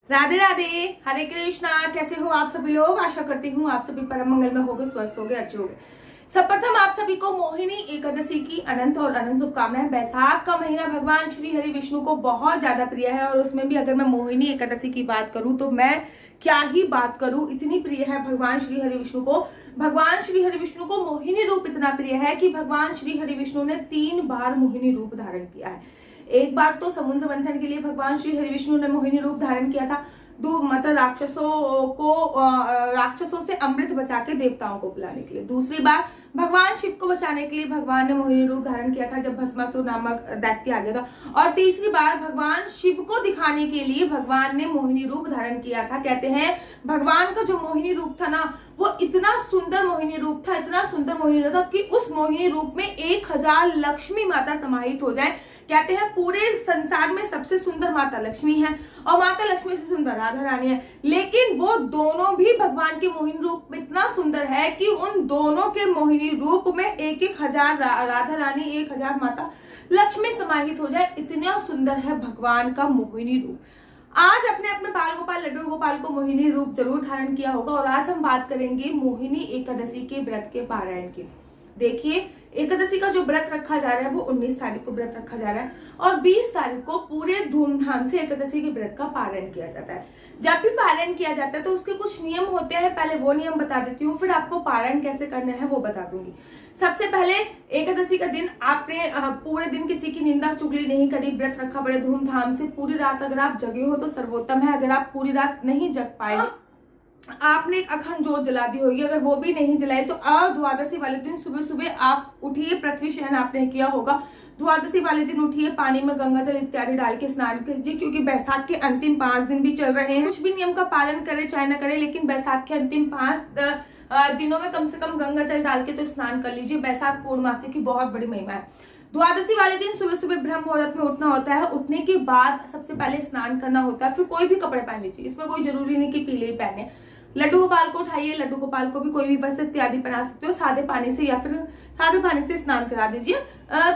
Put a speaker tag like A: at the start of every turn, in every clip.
A: राधे राधे, हरे कृष्णा। कैसे हो आप सभी लोग? आशा करती हूँ आप सभी परम मंगल में होगे, स्वस्थ होगे, अच्छे होगे। सर्वप्रथम आप सभी को मोहिनी एकादशी की अनंत और अनंत शुभकामनाएं। बैसाख का महीना भगवान श्री हरि विष्णु को बहुत ज्यादा प्रिय है और उसमें भी अगर मैं मोहिनी एकादशी की बात करूं तो मैं क्या ही बात करूं, इतनी प्रिय है भगवान श्री हरि विष्णु को। भगवान श्री हरि विष्णु को मोहिनी रूप इतना प्रिय है कि भगवान श्री हरि विष्णु ने 3 बार मोहिनी रूप धारण किया है। एक बार तो समुद्र मंथन के लिए भगवान श्री हरि विष्णु ने मोहिनी रूप धारण किया था। मतलब राक्षसों से अमृत बचा के देवताओं को पिलाने के लिए। दूसरी बार भगवान शिव को बचाने के लिए भगवान ने मोहिनी रूप धारण किया था जब भस्मासुर नामक दैत्य आ गया था। और तीसरी बार भगवान शिव को दिखाने के लिए भगवान ने मोहिनी रूप धारण किया था। कहते हैं भगवान का जो मोहिनी रूप था ना, वो इतना सुंदर मोहिनी रूप था, इतना सुंदर मोहिनी रूप था कि उस मोहिनी रूप में 1000 लक्ष्मी माता समाहित हो जाए। कहते हैं पूरे संसार में सबसे सुंदर माता लक्ष्मी है और माता लक्ष्मी से सुंदर राधा रानी है, लेकिन वो दोनों भी भगवान के मोहिनी रूप में इतना सुंदर है कि उन दोनों के मोहिनी रूप में 1000 राधा रानी, 1000 माता लक्ष्मी समाहित हो जाए। इतना सुंदर है भगवान का मोहिनी रूप। आज अपने अपने बाल गोपाल लड्डू गोपाल को मोहिनी रूप जरूर धारण किया होगा और आज हम बात करेंगे मोहिनी एकादशी के व्रत के पारायण की। देखिए, एकादशी का जो व्रत रखा जा रहा है वो 19 तारीख को व्रत रखा जा रहा है और 20 तारीख को पूरे धूमधाम से एकादशी के व्रत का पारण किया जाता है। जब भी पारण किया जाता है तो उसके कुछ नियम होते हैं, पहले वो नियम बता देती हूँ, फिर आपको पारण कैसे करना है वो बता दूंगी। सबसे पहले एकादशी का दिन आपने पूरे दिन किसी की निंदा चुगली नहीं करी, व्रत रखा बड़े धूमधाम से। पूरी रात अगर आप जगे हो तो सर्वोत्तम है। अगर आप पूरी रात नहीं जग पाए, आपने एक अखंड जोत जला दी होगी, अगर वो भी नहीं जलाई तो द्वादशी वाले दिन सुबह सुबह आप उठिए, पृथ्वी शयन आपने किया होगा। द्वादशी वाले दिन उठिए, पानी में गंगा जल इत्यादि डाल के स्नान कीजिए, क्योंकि बैसाख के अंतिम 5 दिन भी चल रहे हैं। कुछ भी नियम का पालन करें चाहे न करें, लेकिन बैसाख के अंतिम 5 दिनों में कम से कम गंगा जल डाल के तो स्नान कर लीजिए। बैसाख पूर्णमासी की बहुत बड़ी महिमा है। द्वादशी वाले दिन सुबह सुबह ब्रह्म मुहूर्त में उठना होता है। उठने के बाद सबसे पहले स्नान करना होता है, फिर कोई भी कपड़े पहन लीजिए। इसमें कोई जरूरी नहीं कि पीले ही पहने। लड्डू गोपाल को उठाइए, लड्डू गोपाल को भी कोई भी वस्त्र इत्यादि पहना सकते हो। सादे पानी से या फिर सादे पानी से स्नान करा दीजिए,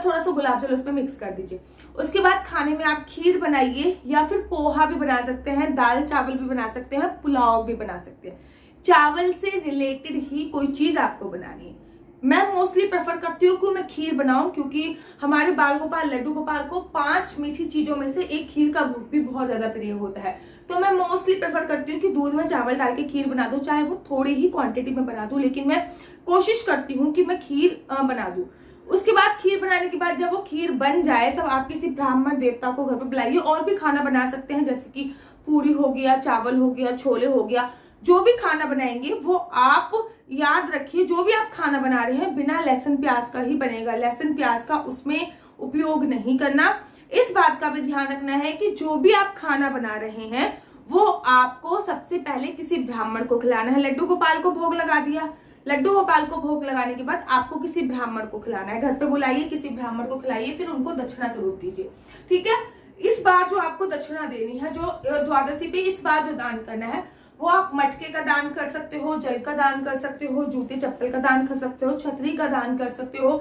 A: थोड़ा सा गुलाब जल उसमें मिक्स कर दीजिए। उसके बाद खाने में आप खीर बनाइए या फिर पोहा भी बना सकते हैं, दाल चावल भी बना सकते हैं, पुलाव भी बना सकते हैं। चावल से रिलेटेड ही कोई चीज आपको बनानी है। मैं मोस्टली प्रेफर करती हूँ कि मैं खीर बनाऊं, क्योंकि हमारे बाल गोपाल लड्डू गोपाल को 5 मीठी चीजों में से एक खीर का भोग भी बहुत ज्यादा प्रिय होता है। तो मैं मोस्टली प्रेफर करती हूँ कि दूध में चावल डाल के खीर बना दूं, चाहे वो थोड़ी ही क्वांटिटी में बना दूं, लेकिन मैं कोशिश करती हूँ कि मैं खीर बना दूं। उसके बाद खीर बनाने के बाद जब वो खीर बन जाए तब आप किसी ब्राह्मण देवता को घर पर बुलाइए। और भी खाना बना सकते हैं, जैसे कि पूरी हो गया, चावल हो गया, छोले हो गया। जो भी खाना बनाएंगे वो आप याद रखिए, जो भी आप खाना बना रहे हैं बिना लहसुन प्याज का ही बनेगा। लहसुन प्याज का उसमें उपयोग नहीं करना। इस बात का भी ध्यान रखना है कि जो भी आप खाना बना रहे हैं वो आपको सबसे पहले किसी ब्राह्मण को खिलाना है। लड्डू गोपाल को भोग लगा दिया, लड्डू गोपाल को भोग लगाने के बाद आपको किसी ब्राह्मण को खिलाना है। घर पे बुलाइए, किसी ब्राह्मण को खिलाइए, फिर उनको दक्षिणा स्वरूप दीजिए। ठीक है, इस बार जो आपको दक्षिणा देनी है, जो द्वादशी पे इस बार जो दान करना है, वो आप मटके का दान कर सकते हो, जल का दान कर सकते हो, जूते चप्पल का दान कर सकते हो, छतरी का दान कर सकते हो,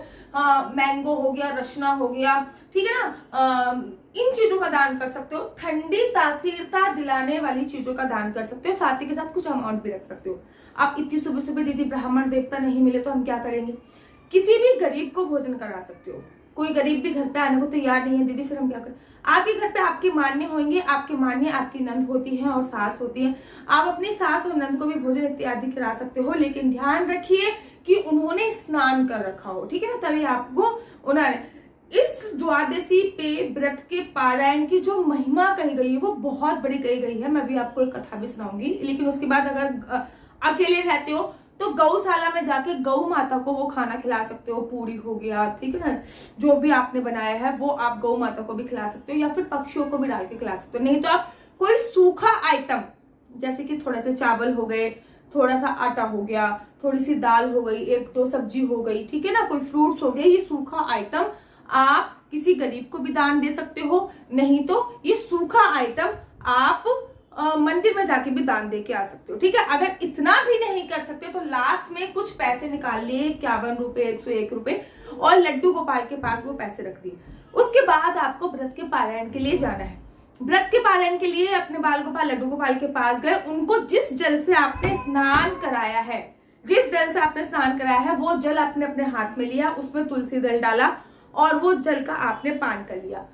A: मैंगो हो गया, रचना हो गया, ठीक है ना, इन चीजों का दान कर सकते हो। ठंडी तासीरता दिलाने वाली चीजों का दान कर सकते हो। साथ ही के साथ कुछ अमाउंट भी रख सकते हो। आप इतनी सुबह सुबह दीदी ब्राह्मण देवता नहीं मिले तो हम क्या करेंगे? किसी भी गरीब को भोजन करा सकते हो। कोई गरीब भी घर पे आने को तैयार नहीं है दीदी, फिर हम क्या करें? आपके घर पे आपके मान्य होंगे, आपके मान्य आपकी नंद होती है और सास होती है। आप अपनी सास और नंद को भी भोजन इत्यादि करा सकते हो, लेकिन ध्यान रखिए कि उन्होंने स्नान कर रखा हो, ठीक है ना, तभी आपको उन्होंने। इस द्वादशी पे व्रत के पारायण की जो महिमा कही गई है वो बहुत बड़ी कही गई है। मैं भी आपको एक कथा भी सुनाऊंगी, लेकिन उसके बाद अगर अकेले रहते हो तो गौशाला में जाके गौ माता को वो खाना खिला सकते हो। पूरी हो गया, ठीक है ना, जो भी आपने बनाया है वो आप गौ माता को भी खिला सकते हो या फिर पक्षियों को भी डाल के खिला सकते हो। नहीं तो आप कोई सूखा आइटम, जैसे कि थोड़े से चावल हो गए, थोड़ा सा आटा हो गया, थोड़ी सी दाल हो गई, 1-2 सब्जी हो गई, ठीक है ना, कोई फ्रूट्स हो गए, ये सूखा आइटम आप किसी गरीब को भी दान दे सकते हो। नहीं तो ये सूखा आइटम आप मंदिर में जाके भी दान दे के आ सकते हो। ठीक है, अगर इतना भी नहीं कर सकते तो लास्ट में कुछ पैसे निकाल लिए, 51 रुपए, 101 रुपए, और लड्डू गोपाल के पास वो पैसे रख दिए। उसके बाद आपको व्रत के पारायण के लिए जाना है। व्रत के पारण के लिए अपने बाल गोपाल लड्डू गोपाल के पास गए। उनको जिस जल से आपने स्नान कराया है, जिस जल से आपने स्नान कराया है, वो जल आपने अपने हाथ में लिया, उसमें तुलसी दल डाला और वो जल का आपने पान कर लिया।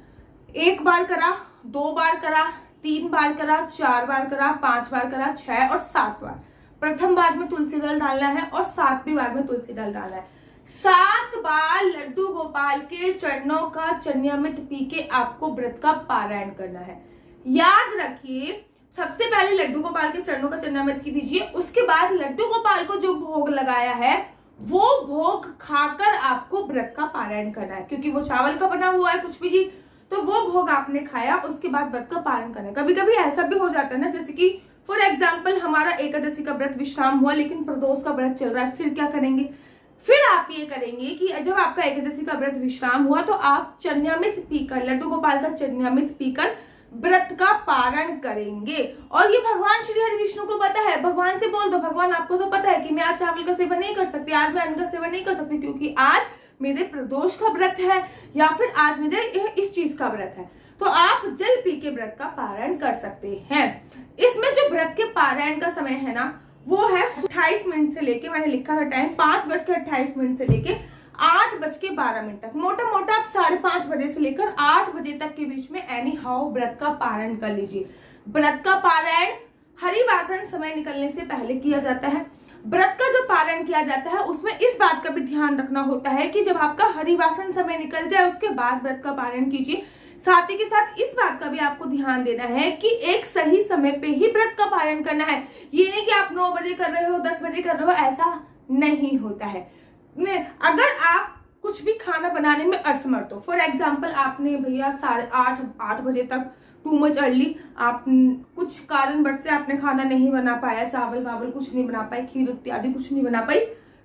A: 1 बार करा, 2 बार करा, 3 बार करा, 4 बार करा, 5 बार करा, 6 और 7 बार। प्रथम बार में तुलसी दल डालना है और 7वीं बार में तुलसी दल डालना है। 7 बार लड्डू गोपाल के चरणों का चरणामृत पी के आपको व्रत का पारायण करना है। याद रखिए, सबसे पहले लड्डू गोपाल के चरणों का चरणामृत की पीजिए, उसके बाद लड्डू गोपाल को जो भोग लगाया है वो भोग खाकर आपको व्रत का पारायण करना है, क्योंकि वो चावल का बना हुआ है कुछ भी चीज, तो वो भोग आपने खाया, उसके बाद व्रत का पारण करना है। कभी कभी ऐसा भी हो जाता है ना, जैसे कि फॉर एग्जाम्पल हमारा एकादशी का व्रत विश्राम हुआ लेकिन प्रदोष का व्रत चल रहा है, फिर क्या करेंगे? फिर आप ये करेंगे कि जब आपका एकादशी का व्रत विश्राम हुआ तो आप चरणामृत पीकर, लड्डू गोपाल का चरणामृत पीकर व्रत का पारण करेंगे। और ये भगवान श्री हरि विष्णु को पता है, भगवान से बोल दो, भगवान आपको तो पता है कि मैं आज चावल का सेवन नहीं कर सकती, आज मैं अन्न का सेवन नहीं कर सकती क्योंकि आज मेरे प्रदोष का व्रत है या फिर आज मेरे इस चीज का व्रत है, तो आप जल पी के व्रत का पारण कर सकते हैं। इसमें जो व्रत के पारायण का समय है ना, वो है 28 मिनट से लेके, मैंने लिखा था टाइम 5:28 से लेके 8:12 तक। मोटा मोटा आप 5:30 बजे से लेकर 8 बजे तक के बीच में एनी हाउ व्रत का पारण कर लीजिए। व्रत का पारायण हरिवासन समय निकलने से पहले किया जाता है। व्रत का जो पारण किया जाता है उसमें इस बात का भी ध्यान रखना होता है कि जब आपका हरिवासन समय निकल जाए उसके बाद व्रत का पारण कीजिए। साथ ही के साथ इस बात का भी आपको ध्यान देना है कि एक सही समय पे ही व्रत का पारण करना है। ये नहीं कि आप 9 बजे कर रहे हो, 10 बजे कर रहे हो, ऐसा नहीं होता है। अगर आप कुछ भी खाना बनाने में असमर्थ हो, फॉर एग्जाम्पल आपने भैया 8:30 बजे तक टू मच अर्ली, आप कुछ कारणवश से आपने खाना नहीं बना पाया, चावल वावल कुछ नहीं बना पाए, खीर इत्यादि कुछ नहीं बना पाई,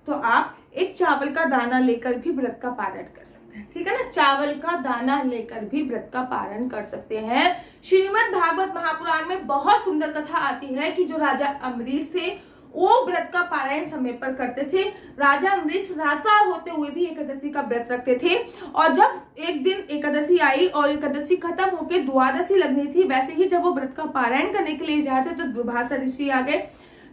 A: तो आप एक चावल का दाना लेकर भी व्रत का पारण कर सकते हैं। ठीक है ना, चावल का दाना लेकर भी व्रत का पारण कर सकते हैं। श्रीमद् भागवत महापुराण में बहुत सुंदर कथा आती है कि जो राजा अम्बरीश थे वो व्रत का पारायण समय पर करते थे। राजा अम्बरीश राजा होते हुए भी एकादशी का व्रत रखते थे, और जब एक दिन एकादशी आई और एकादशी खत्म होकर द्वादशी लगनी थी, वैसे ही जब वो व्रत का पारायण करने के लिए जाते तो दुर्वासा ऋषि आ गए।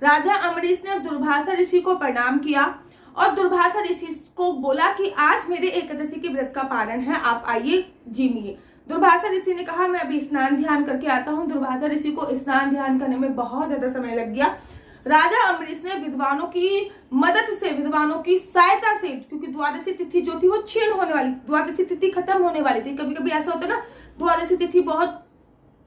A: राजा अम्बरीश ने दुर्वासा ऋषि को प्रणाम किया और दुर्वासा ऋषि को बोला कि आज मेरे एकादशी के व्रत का पारण है, आप आइए जीमिए। दुर्वासा ऋषि ने कहा मैं अभी स्नान ध्यान करके आता हूँ। दुर्वासा ऋषि को स्नान ध्यान करने में बहुत ज्यादा समय लग गया। राजा अम्बरीश ने विद्वानों की मदद से, विद्वानों की सहायता से, क्योंकि द्वादशी तिथि जो थी वो क्षीण होने वाली, द्वादशी तिथि खत्म होने वाली थी। कभी कभी ऐसा होता है ना, द्वादशी तिथि बहुत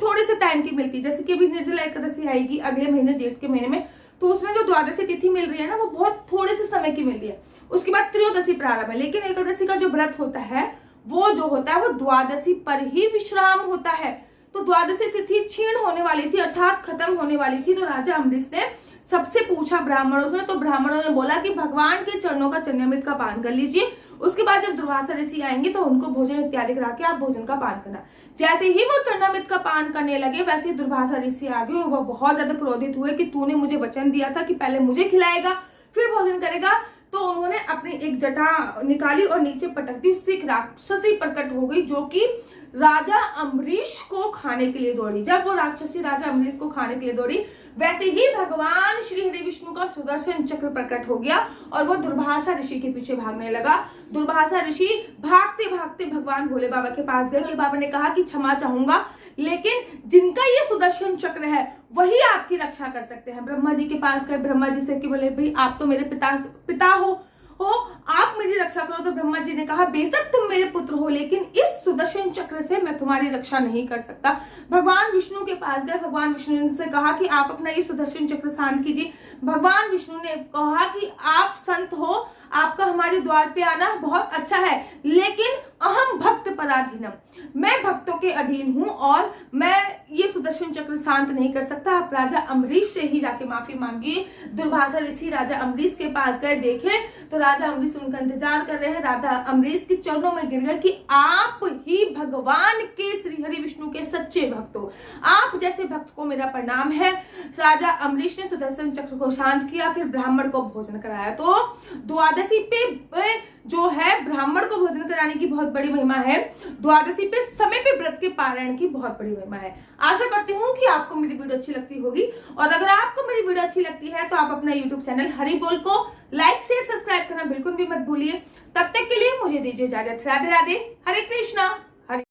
A: थोड़े से टाइम की मिलती है, जैसे कि अभी निर्जला एकादशी आएगी अगले महीने जेठ के महीने में, तो उसमें जो द्वादशी तिथि मिल रही है ना वो बहुत थोड़े से समय की मिल रही है। उसके बाद त्रयोदशी प्रारंभ है, लेकिन एकादशी का जो व्रत होता है वो जो होता है वो द्वादशी पर ही विश्राम होता है। तो द्वादशी तिथि क्षीण होने वाली थी, अर्थात खत्म होने वाली थी। तो राजा अम्बरीश ने सबसे पूछा ब्राह्मणों से, तो ब्राह्मणों ने बोला कि भगवान के चरणों का चरणामृत का पान कर लीजिए, उसके बाद जब दुर्वासा ऋषि आएंगे तो उनको भोजन इत्यादि करा के आप भोजन का पान करना। जैसे ही वो चरणामृत का पान करने लगे वैसे ही दुर्वासा ऋषि आ गए। वो बहुत ज्यादा क्रोधित हुए कि तूने मुझे वचन दिया था कि पहले मुझे खिलाएगा फिर भोजन करेगा। तो उन्होंने अपनी एक जटा निकाली और नीचे पटक दी, उससे एक राक्षसी प्रकट हो गई जो कि राजा अम्बरीश को खाने के लिए दौड़ी। जब वो राक्षसी राजा अम्बरीश को खाने के लिए दौड़ी वैसे ही भगवान श्री हरि विष्णु का सुदर्शन चक्र प्रकट हो गया और वो दुर्वासा ऋषि के पीछे भागने लगा। दुर्वासा ऋषि भागते भागते भगवान भोले बाबा के पास गए। भोले बाबा ने कहा कि क्षमा चाहूंगा, लेकिन जिनका ये सुदर्शन चक्र है वही आपकी रक्षा कर सकते हैं। ब्रह्मा जी के पास गए, ब्रह्मा जी से कि बोले भाई आप तो मेरे पिता हो, आप मेरी रक्षा करो। तो ब्रह्मा जी ने कहा बेशक तुम मेरे पुत्र हो, लेकिन इस सुदर्शन चक्र से मैं तुम्हारी रक्षा नहीं कर सकता। भगवान विष्णु के पास गए, भगवान विष्णु से कहा कि आप अपना ये सुदर्शन चक्र शांत कीजिए। भगवान विष्णु ने कहा कि आप संत हो, आपका हमारे द्वार पे आना बहुत अच्छा है, लेकिन अहम भक्त पराधीनम, मैं भक्तों के अधीन हूं और मैं ये सुदर्शन चक्र शांत नहीं कर सकता। आप राजा अम्बरीश से ही जाके माफी मांगिए। दुर्वासा ऋषि राजा अम्बरीश के पास गए, देखे तो राजा अम्बरीश उनका इंतजार कर रहे हैं। राजा अम्बरीश के चरणों में गिर गए कि आप ही भगवान के श्री हरि विष्णु के सच्चे भक्त हो, आप जैसे भक्त को मेरा प्रणाम है। राजा अम्बरीश ने सुदर्शन चक्र को शांत किया, फिर ब्राह्मण को भोजन कराया। तो द्वादशी द्वादशी पे जो है ब्राह्मण को भोजन कराने की बहुत बड़ी महिमा है, द्वादशी पे समय पे व्रत के पारायण की बहुत बड़ी महिमा है। आशा करती हूँ कि आपको मेरी वीडियो अच्छी लगती होगी, और अगर आपको मेरी वीडियो अच्छी लगती है तो आप अपना यूट्यूब चैनल हरि बोल को लाइक शेयर सब्सक्राइब करना बिल्कुल भी मत भूलिए। तब तक के लिए मुझे दीजिए इजाजत। राधे राधे, हरे कृष्णा।